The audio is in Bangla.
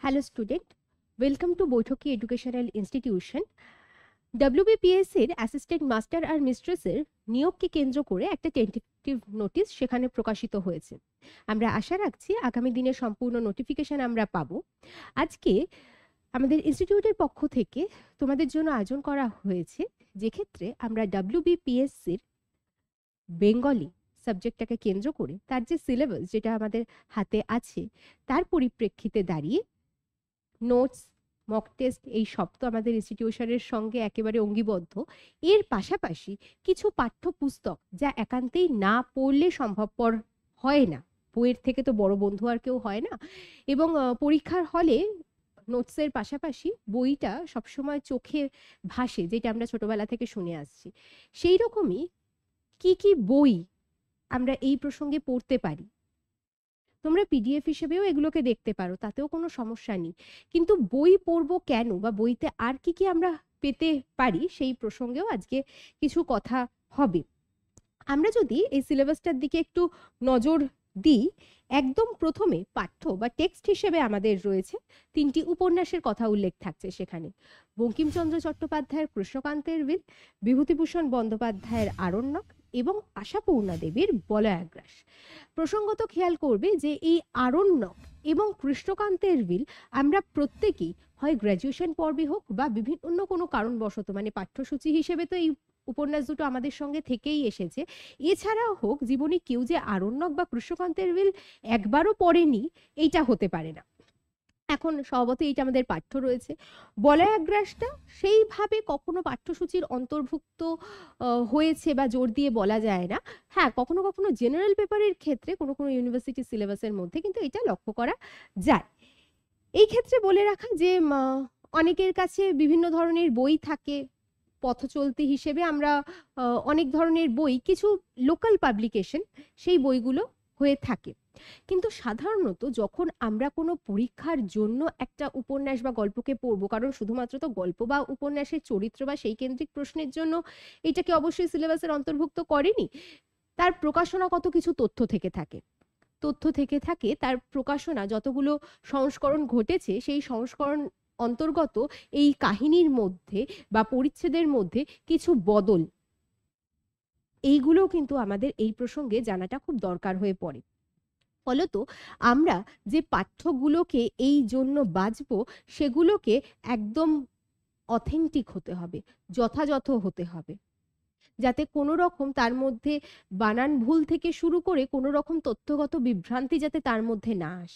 Hello student, welcome to বৈঠকি educational institution. WBPSC এর অ্যাসিস্ট্যান্ট মাস্টার আর মিস্ট্রেসের নিয়োগকে কেন্দ্র করে একটা টেন্টেটিভ নোটিশ সেখানে প্রকাশিত হয়েছে। আমরা আশা রাখছি আগামী দিনে সম্পূর্ণ নোটিফিকেশন আমরা পাবো। আজকে আমাদের ইনস্টিটিউটের পক্ষ থেকে তোমাদের জন্য আয়োজন করা হয়েছে, যে ক্ষেত্রে আমরা WBPSCর বেঙ্গলি সাবজেক্টটাকে কেন্দ্র করে তার যে সিলেবাস যেটা আমাদের হাতে আছে তার পরিপ্রেক্ষিতে দাঁড়িয়ে নোটস, মক টেস্ট এই সব তো আমাদের ইনস্টিটিউশনের সঙ্গে একেবারে অঙ্গীবদ্ধ। এর পাশাপাশি কিছু পাঠ্যপুস্তক যা একান্তেই না পড়লে সম্ভবপর হয় না, বইয়ের থেকে তো বড় বন্ধু আর কেউ হয় না, এবং পরীক্ষার হলে নোটসের পাশাপাশি বইটা সবসময় চোখে ভাসে, যেটা আমরা ছোটবেলা থেকে শুনে আসছি। সেই রকমই কি কি বই আমরা এই প্রসঙ্গে পড়তে পারি, তোমরা পিডিএফ হিসেবেও এগুলোকে দেখতে পারো, তাতেও কোনো সমস্যা নেই। কিন্তু বই পড়বো কেন, বা বইতে আর কি কি আমরা পেতে পারি, সেই প্রসঙ্গেও আজকে কিছু কথা হবে। আমরা যদি এই সিলেবাসটার দিকে একটু নজর দিই, একদম প্রথমে পাঠ্য বা টেক্সট হিসেবে আমাদের রয়েছে তিনটি উপন্যাসের কথা উল্লেখ থাকছে সেখানে। বঙ্কিমচন্দ্র চট্টোপাধ্যায়ের কৃষ্ণকান্তের বিল, বিভূতিভূষণ বন্দ্যোপাধ্যায়ের আরণ্যক এবং আশাপূর্ণা দেবীর বলয়াগ্রাস। প্রসঙ্গত খেয়াল করবে যে এই আরণ্যক এবং কৃষ্ণকান্তের বিল আমরা প্রত্যেকেই হয় গ্র্যাজুয়েশন পর্বে হোক বা বিভিন্ন কোনো কারণবশত, মানে পাঠ্যসূচি হিসেবে তো এই উপন্যাস দুটো আমাদের সঙ্গে থেকেই এসেছে, এছাড়াও হোক জীবনে কেউ যে আরণ্যক বা কৃষ্ণকান্তের বিল একবারও পড়েনি, এইটা হতে পারে না। এখন স্বভাবতই এইটা আমাদের পাঠ্য রয়েছে। বলয়াগ্রাসটা সেইভাবে কখনো পাঠ্যসূচির অন্তর্ভুক্ত হয়েছে বা জোর দিয়ে বলা যায় না। হ্যাঁ, কখনো কখনো জেনারেল পেপারের ক্ষেত্রে কোনো কোনো ইউনিভার্সিটি সিলেবাসের মধ্যে কিন্তু এটা লক্ষ্য করা যায়। এই ক্ষেত্রে বলে রাখা যে অনেকের কাছে বিভিন্ন ধরনের বই থাকে, পথচলতি হিসেবে আমরা অনেক ধরনের বই, কিছু লোকাল পাবলিকেশন, সেই বইগুলো হয়ে থাকে। কিন্তু সাধারণত যখন আমরা কোনো পরীক্ষার জন্য একটা উপন্যাস বা গল্পকে পড়বো, কারণ শুধুমাত্র তো গল্প বা উপন্যাসের চরিত্র বা সেই কেন্দ্রিক প্রশ্নের জন্য এটাকে অবশ্যই সিলেবাসের অন্তর্ভুক্ত করেনি, তার প্রকাশনা কত কিছু তথ্য থেকে থাকে, তার প্রকাশনা যতগুলো সংস্করণ ঘটেছে সেই সংস্করণ অন্তর্গত এই কাহিনীর মধ্যে বা পরিচ্ছেদের মধ্যে কিছু বদল, এইগুলো কিন্তু আমাদের এই প্রসঙ্গে জানাটা খুব দরকার হয়ে পড়ে। ফলত আমরা যে পাঠ্যগুলোকে এই জন্য বাছবো সেগুলোকে একদম অথেন্টিক হতে হবে, যথাযথ হতে হবে, যাতে কোনো রকম তার মধ্যে বানান ভুল থেকে শুরু করে কোনো রকম তথ্যগত বিভ্রান্তি যাতে তার মধ্যে না আসে।